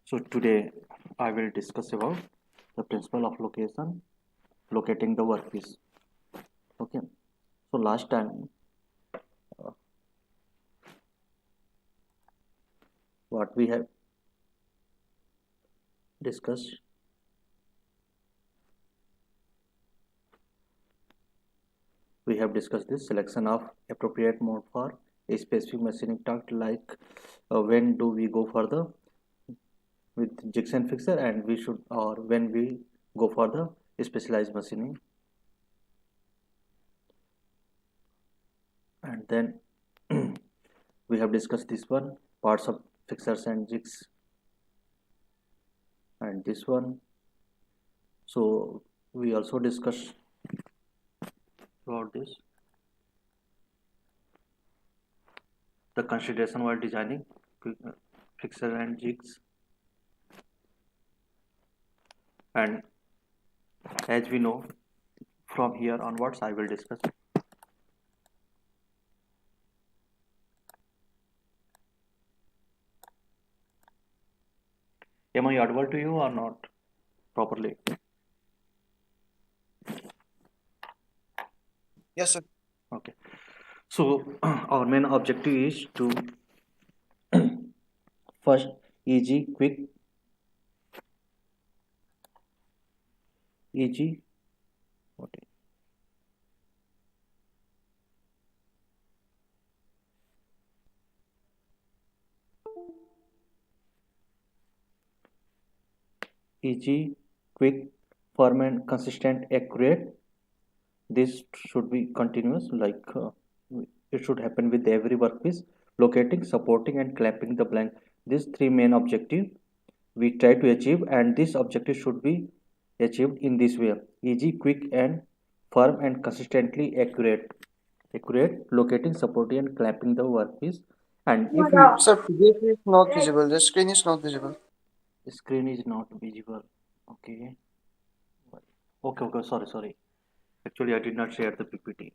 So today I will discuss about the principle of locating the workpiece. Okay. So last time uh, what we have discussed, we have discussed this selection of appropriate mode for a specific machining task, like when do we go for the with jigs and fixer, and we should, or when we go for the specialized machining. And then we have discussed this one, parts of fixers and jigs, and this one. So we also discussed about this, the consideration while designing fixer and jigs. And as we know, from here onwards I will discuss. Am I audible to you or not properly? Yes, sir. Okay. So our main objective is to first easy, quick, easy. What easy, quick, firm and consistent, accurate. This should be continuous, like it should happen with every workpiece. Locating, supporting, and clamping the blank. These three main objectives we try to achieve, and this objective should be achieved in this way: easy, quick, and firm, and consistently accurate. Accurate, locating, supporting, and clamping the workpiece. And if we Sir, PDF is not visible. The screen is not visible. screen is not visible, okay. Okay, sorry. Actually, I did not share the PPT.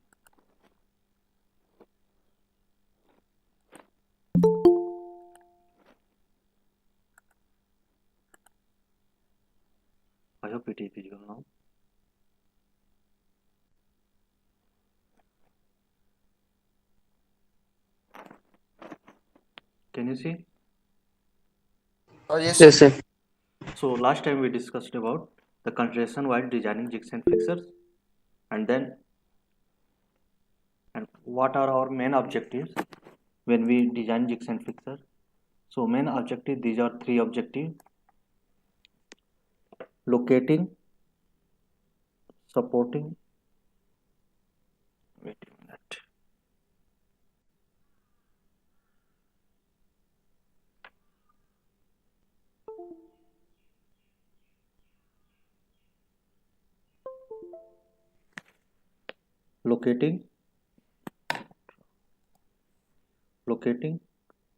I hope it is visible now. Can you see? Yes, sir. Yes, sir. So last time we discussed about the consideration while designing jigs and fixers, and then and what are our main objectives when we design jigs and fixers. So main objective, these are three objectives: locating, supporting, wait a minute, locating, locating,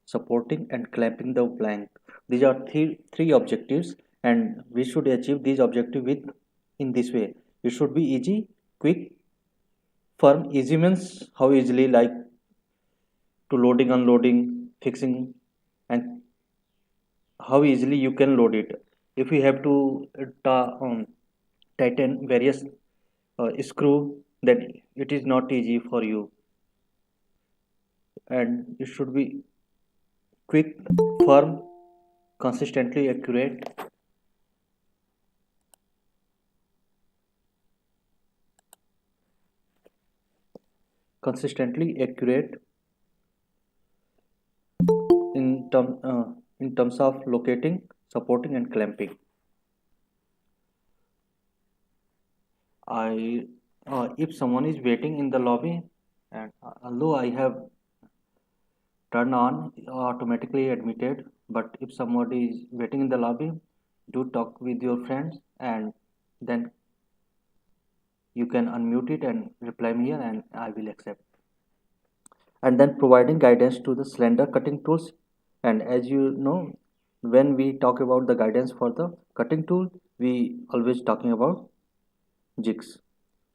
supporting, and clamping the blank. These are three objectives, and we should achieve these objectives with in this way. It should be easy, quick, firm. Easy means how easily, like to loading, unloading, fixing, and how easily you can load it. If you have to tighten various screw, then it is not easy for you. And it should be quick, firm, consistently accurate. Consistently accurate in in terms of locating, supporting, and clamping. I If someone is waiting in the lobby, and although I have turned on automatically admitted, but if somebody is waiting in the lobby, do talk with your friends, and then you can unmute it and reply me here, and I will accept. And then providing guidance to the cylinder cutting tools. And as you know, when we talk about the guidance for the cutting tool, we always talking about jigs.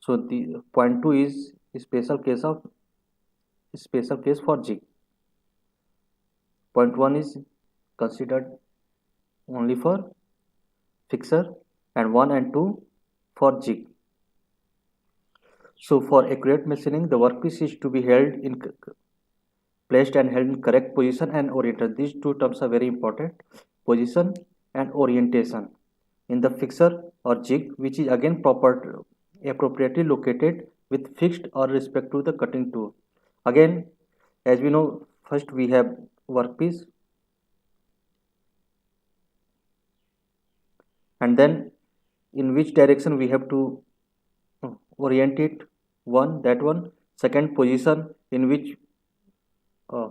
So the point two is special case for jig. Point one is considered only for fixer, and 1 and 2 for jig. So for accurate machining, the workpiece is to be placed and held in correct position and orientation. These two terms are very important: position and orientation in the fixer or jig, which is again appropriately located with fixed or respect to the cutting tool. Again, as we know, first we have workpiece, and then in which direction we have to orient it. One second, position in which uh,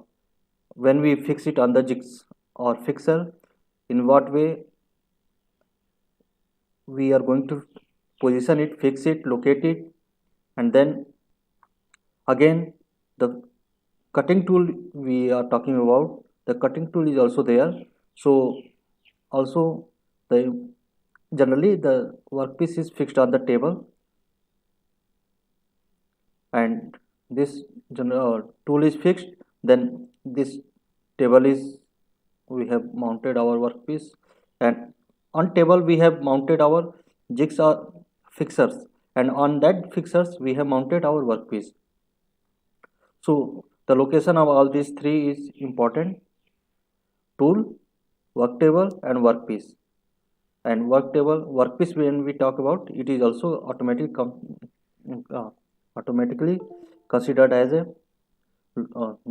when we fix it on the jigs or fixer, in what way we are going to position it, fix it, locate it. And then again, the cutting tool we are talking about, the cutting tool is also there. So also, the generally the workpiece is fixed on the table, and this tool is fixed. Then this table is, we have mounted our workpiece, and on table we have mounted our jigs or fixers, and on that fixers we have mounted our workpiece. So the location of all these three is important: tool, work table, and workpiece. And workpiece, when we talk about it, is also uh, automatically considered as a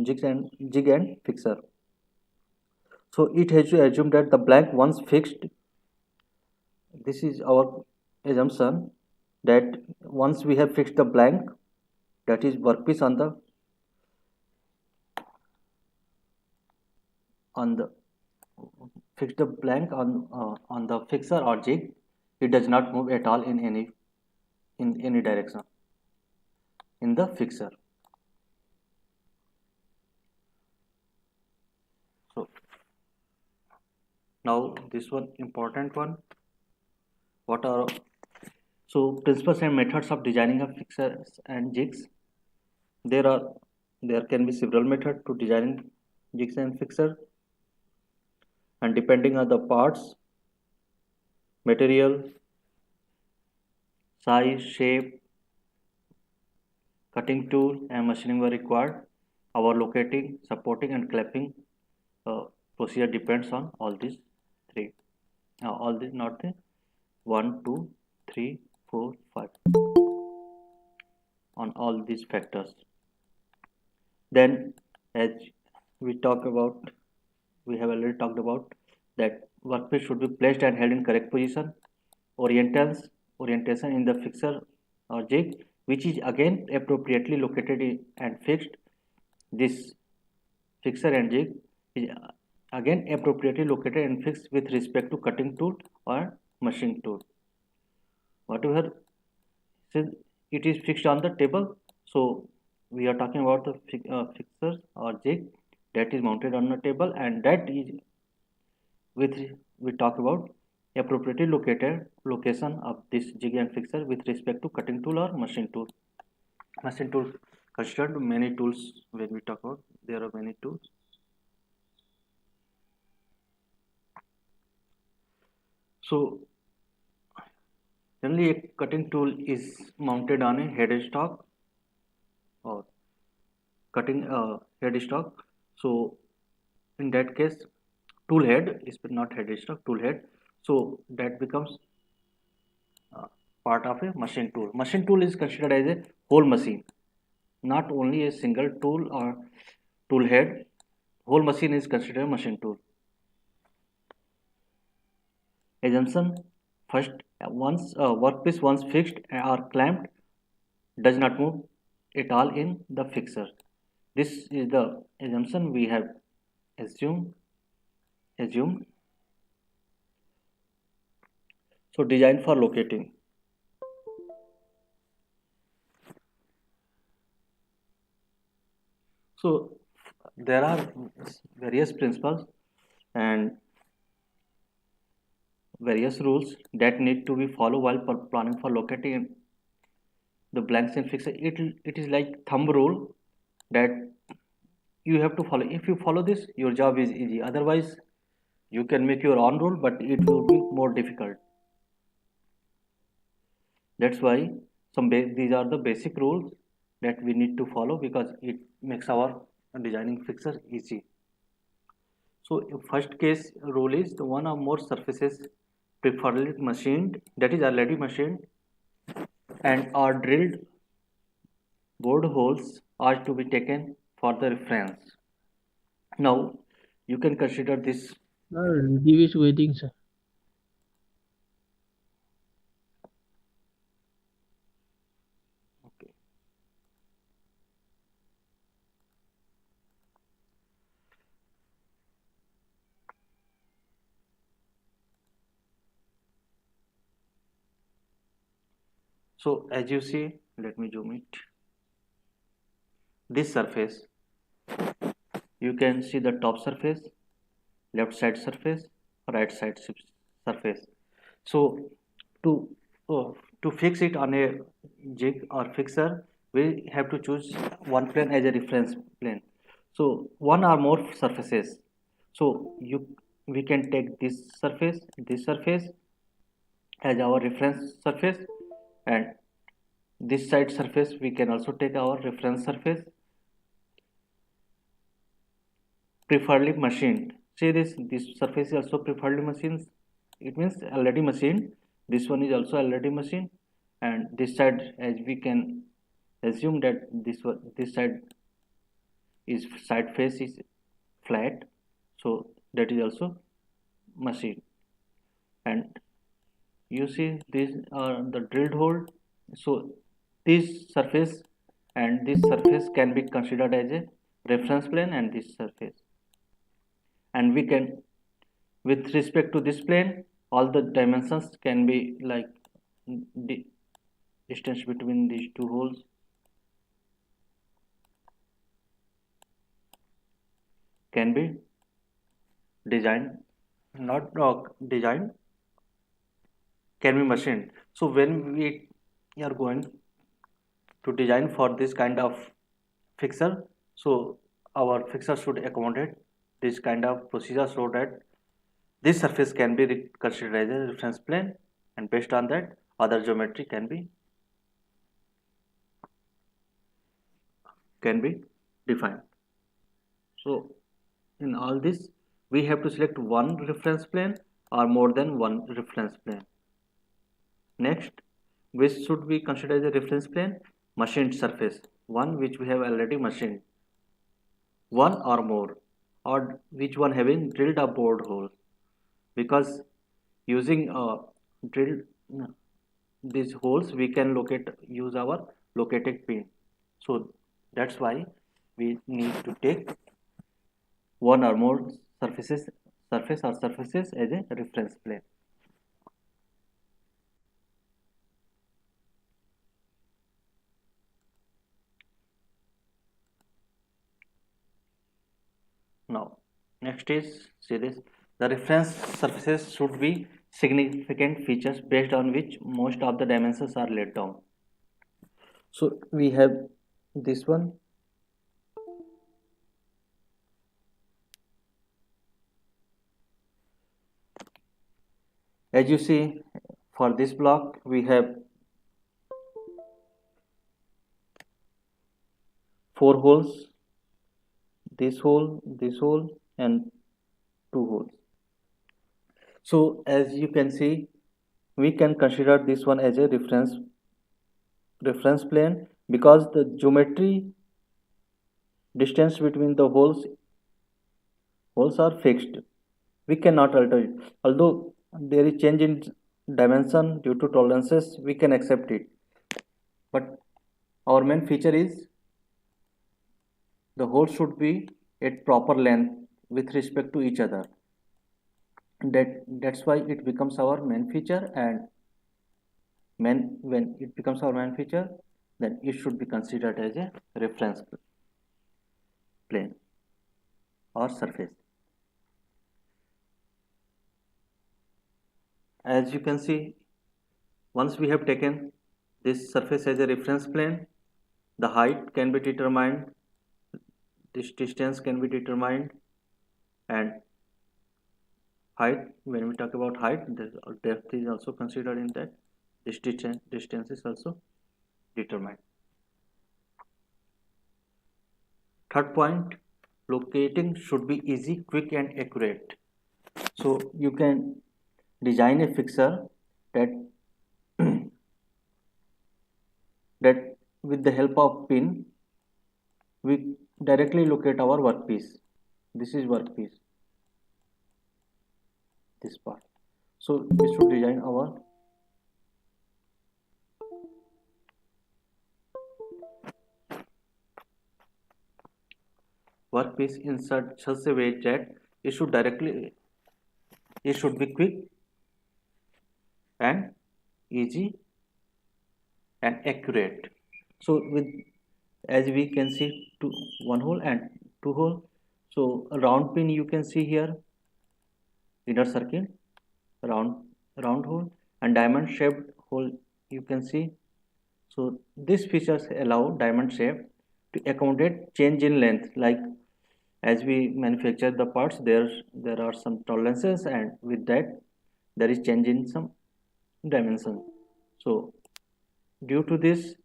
jig and fixer. So it has to assume that the blank once fixed, this is our assumption, that once we have fixed the blank, that is workpiece on the fix the blank on the fixer or jig, it does not move at all in any direction in the fixer. So now this one important one. What are principles and methods of designing a fixers and jigs? There can be several methods to designing jigs and fixer, and depending on the parts, material, size, shape, cutting tool, and machining were required. Our locating, supporting, and clamping procedure depends on all these three. All these, not the 1, 2, 3, 4, 5. On all these factors. Then, as we talk about, we have already talked about that workpiece should be placed and held in correct position. Orientation in the fixer or jig, which is again appropriately located and fixed. This fixer and jig is again appropriately located and fixed with respect to cutting tool or machining tool. Whatever, since it is fixed on the table, so we are talking about the fixer or jig that is mounted on a table, and that is with we talk about appropriately located location of this jig and fixer with respect to cutting tool or machine tool. Machine tool considered many tools. When we talk about, there are many tools. So generally a cutting tool is mounted on a headstock or cutting headstock. So in that case, tool head is not headstock, tool head. So that becomes part of a machine tool. Machine tool is considered as a whole machine, not only a single tool or tool head. Whole machine is considered a machine tool. Assumption: first, once workpiece once fixed or clamped does not move at all in the fixer. This is the assumption we have assumed. So design for locating. So there are various principles and various rules that need to be followed while planning for locating the blanks in fixer. It is like thumb rule that you have to follow. If you follow this, your job is easy. Otherwise, You can make your own rule, but it will be more difficult. That's why these are the basic rules that we need to follow because it makes our designing fixture easy. So first case rule is the one or more surfaces preferably machined, that is already machined, and are drilled bored holes are to be taken for the reference. Now you can consider this. Sir, Rajiv is waiting, sir. Okay. So as you see, let me zoom it. This surface, you can see the top surface, left side surface, right side surface. So to uh, to fix it on a jig or fixer, we have to choose one plane as a reference plane. So one or more surfaces, so you we can take this surface as our reference surface, and this side surface we can also take our reference surface, preferably machined. See this surface is also preferably machined. It means already machined. This one is also already machined, and this side, as we can assume that this side face is flat, so that is also machined. And you see these are the drilled hole. So this surface and this surface can be considered as a reference plane, and this surface, and we can, with respect to this plane, all the dimensions can be like the distance between these two holes can be designed, not designed, can be machined. So when we are going to design for this kind of fixer, so our fixer should accommodate this kind of procedure so that this surface can be considered as a reference plane, and based on that other geometry can be defined. So in all this, we have to select one reference plane or more than one reference plane. Next, which should be considered as a reference plane? Machined surface, one which we have already machined, one or more, or which one having drilled a bored hole, because using drilled these holes we can use our locating pin. So that's why we need to take one or more surfaces as a reference plane. Now, next is see this. The reference surfaces should be significant features based on which most of the dimensions are laid down. So we have this one. As you see, for this block we have 4 holes, this hole, and 2 holes. So as you can see, we can consider this one as a reference plane because the geometry distance between the holes are fixed. We cannot alter it. Although there is change in dimension due to tolerances, we can accept it. But our main feature is the holes should be at proper length with respect to each other. That's why it becomes our main feature, and when it becomes our main feature, then it should be considered as a reference plane or surface. As you can see, once we have taken this surface as a reference plane, the height can be determined, this distance can be determined, and height. When we talk about height, the depth is also considered in that. This distance is also determined. Third point, locating should be easy, quick and accurate. So you can design a fixer that that with the help of pin we directly locate our workpiece. This is workpiece, this part. So we should design our workpiece in such a way that it should be quick and easy and accurate. So with, as we can see, one hole and two hole. So a round pin you can see here, inner circle, round round hole, and diamond shaped hole you can see. So these features allow diamond shape to accommodate change in length. Like as we manufacture the parts, there are some tolerances, and with that there is change in some dimension. So due to this,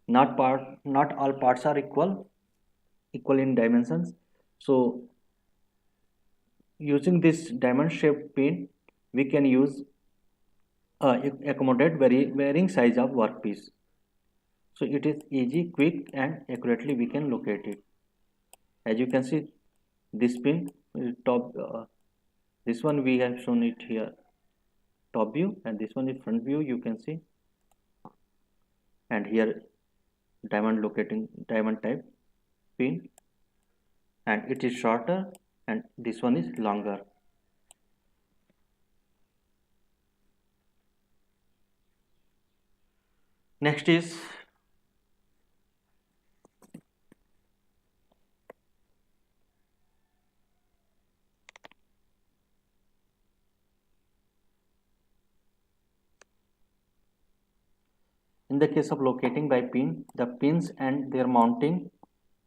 not all parts are equal in dimensions. So using this diamond shaped pin, we can use accommodate varying size of workpiece. So it is easy, quick and accurately we can locate it. As you can see, this pin top, this one we have shown it here top view, and this one is front view you can see, and here diamond type pin, and it is shorter and this one is longer. Next is in the case of locating by pin, the pins and their mounting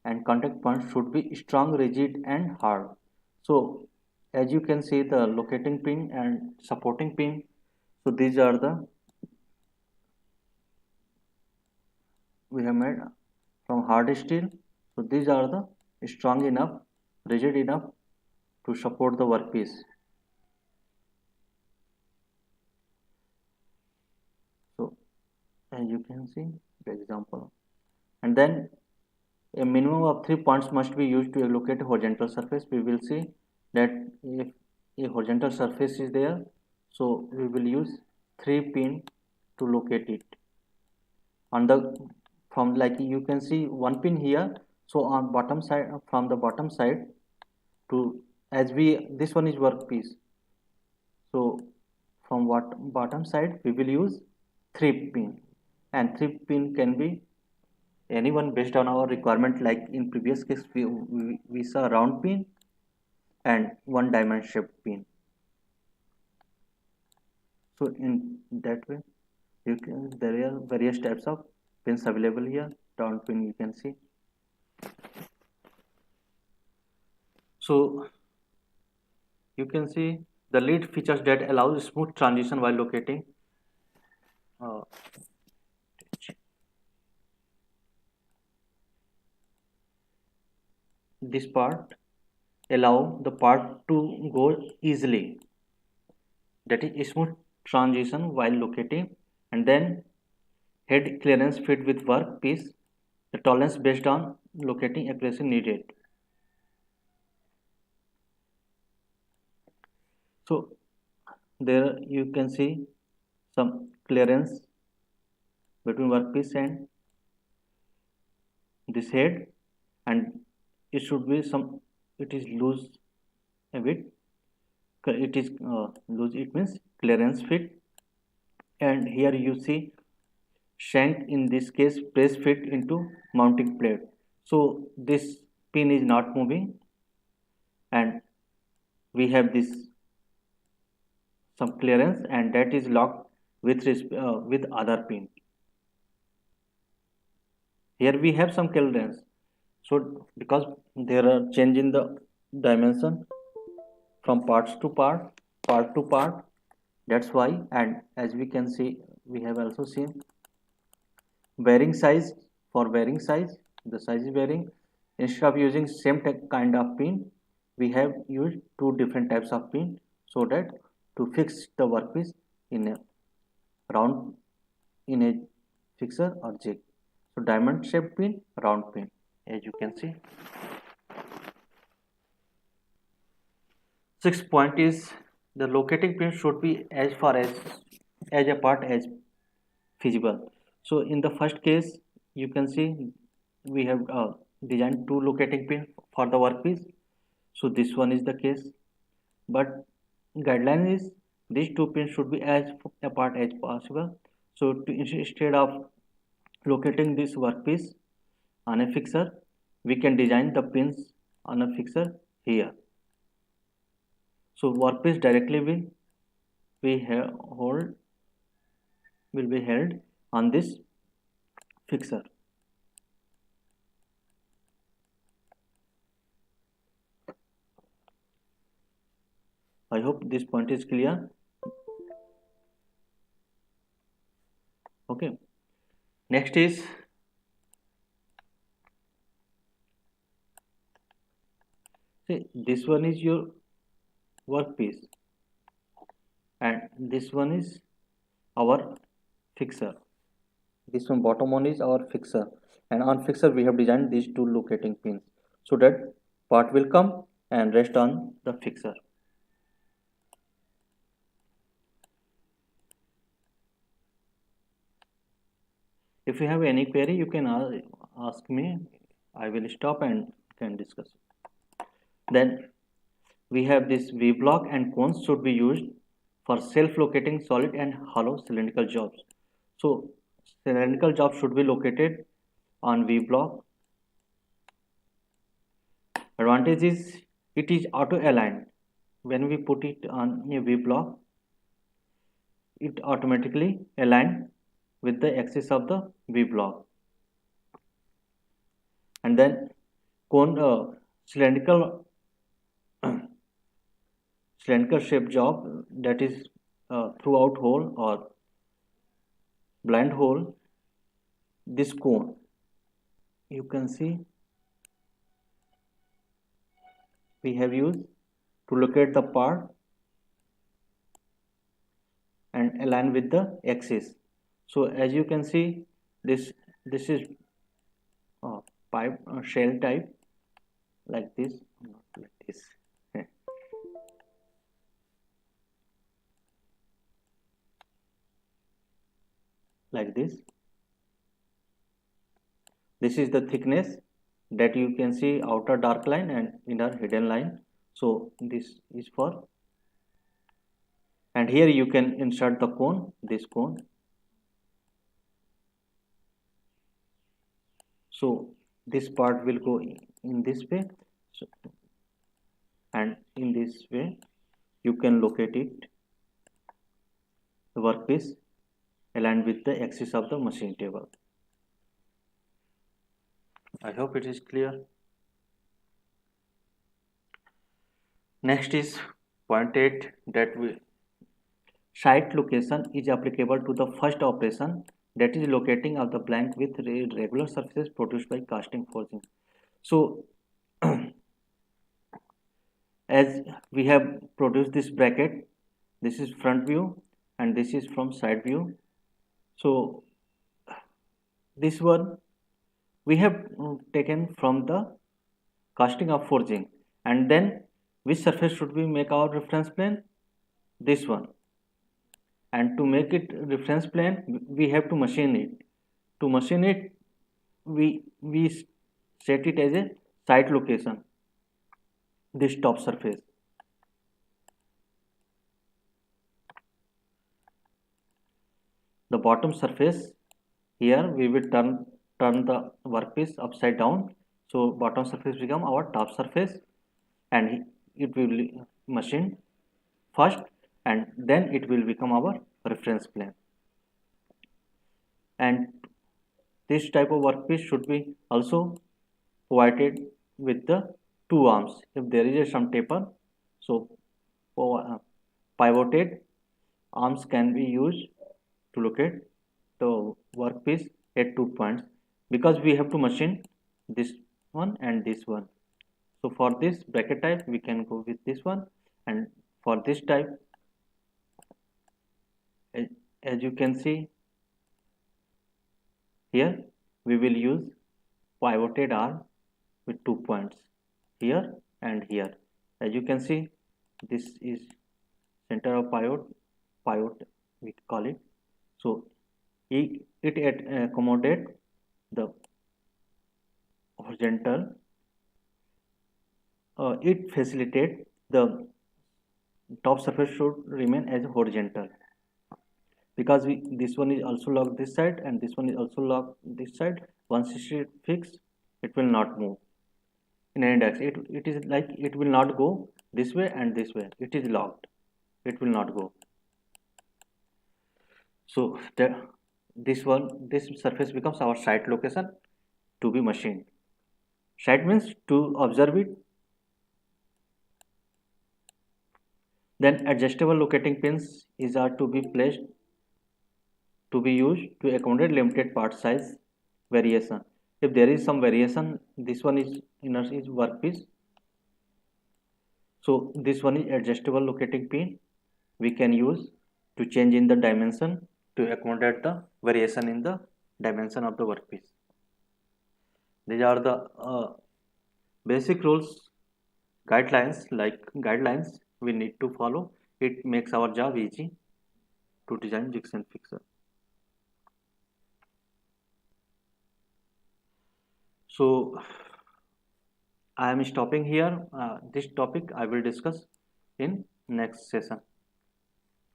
and contact points should be strong, rigid and hard. So as you can see, the locating pin and supporting pin, so these are the we have made from hard steel. So these are the strong enough, rigid enough to support the workpiece. So as you can see the example, and then a minimum of 3 points must be used to locate a horizontal surface. We will see that if a horizontal surface is there, so we will use 3 pin to locate it. On the from, like you can see one pin here, so on bottom side, from the bottom side to, as we, this one is workpiece, so from what bottom side we will use 3 pin, and 3 pin can be anyone based on our requirement. Like in previous case we saw round pin and one diamond shaped pin. So in that way you can, there are various types of pins available here. Round pin you can see. So you can see the lead features that allows smooth transition while locating. uh, this part allow the part to go easily, that is smooth transition while locating, and then head clearance fit with workpiece, the tolerance based on locating accuracy needed. So there you can see some clearance between workpiece and this head, and it should be some, it is loose a bit, it is loose, it means clearance fit, and here you see shank, in this case press fit into mounting plate. So this pin is not moving, and we have this some clearance, and that is locked with other pin. Here we have some clearance, so because there are change in the dimension from parts to part to part. That's why, and as we can see, we have also seen varying size. For varying size, the size is varying. Instead of using same kind of pin, we have used two different types of pin, so that to fix the workpiece in a round, in a fixer or jig. So diamond shaped pin, round pin, as you can see. Sixth point is the locating pin should be as far as apart as feasible. So in the first case, you can see we have designed two locating pin for the workpiece. So this one is the case, but guideline is these two pins should be as apart as possible. So instead of locating this workpiece on a fixer, we can design the pins on a fixer here. So workpiece directly will be held on this fixer. I hope this point is clear. Okay. Next is see, this one is your workpiece and this one is our fixer. This one bottom one is our fixer, and on fixer we have designed these two locating pins so that part will come and rest on the fixer. If you have any query, you can ask me. I will stop and can discuss. Then we have this V block and cones should be used for self-locating solid and hollow cylindrical jobs. So cylindrical job should be located on V block. Advantage is it is auto aligned. When we put it on a V block, it automatically align with the axis of the V block. And then cone cylindrical shape job, that is throughout hole or blind hole, this cone you can see we have used to locate the part and align with the axis. So as you can see, this is pipe shell type, like this, not like this. Like this. This is the thickness that you can see, outer dark line and inner hidden line. So this is for, and here you can insert the cone, this cone. So this part will go in this way, so, and in this way you can locate it, the workpiece aligned with the axis of the machine table. I hope it is clear. Next is point 8, that site location is applicable to the first operation, that is locating of the blank with regular surfaces produced by casting forging. So as we have produced this bracket, this is front view and this is from side view. So this one we have taken from the casting of forging, and then which surface should we make our reference plane? This one. And to make it reference plane, we have to machine it. To machine it, we set it as a site location, this top surface. The bottom surface, here we will turn the workpiece upside down, so bottom surface become our top surface, and it will be machined first, and then it will become our reference plane. And this type of workpiece should be also provided with the two arms. If there is some taper, so pivoted arms can be used to locate the workpiece at 2 points, because we have to machine this one and this one. So for this bracket type we can go with this one, and for this type, as, as you can see here, we will use pivoted arm with 2 points here and here. As you can see, this is center of pivot we call it. So it accommodate the horizontal, it facilitate the top surface should remain as horizontal, because this one is also locked this side and this one is also locked this side. Once it is fixed, it will not move in any direction. It is like it will not go this way and this way. It is locked, it will not go. So this surface becomes our site location to be machined. Site means to observe it. Then adjustable locating pins are to be placed, to be used to accommodate limited part size variation. If there is some variation, this one is inner is workpiece. So this one is adjustable locating pin. We can use to change in the dimension to accommodate the variation in the dimension of the workpiece. These are the basic rules, guidelines we need to follow. It makes our job easy to design jigs and fixer. So I am stopping here. This topic I will discuss in next session.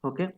Okay.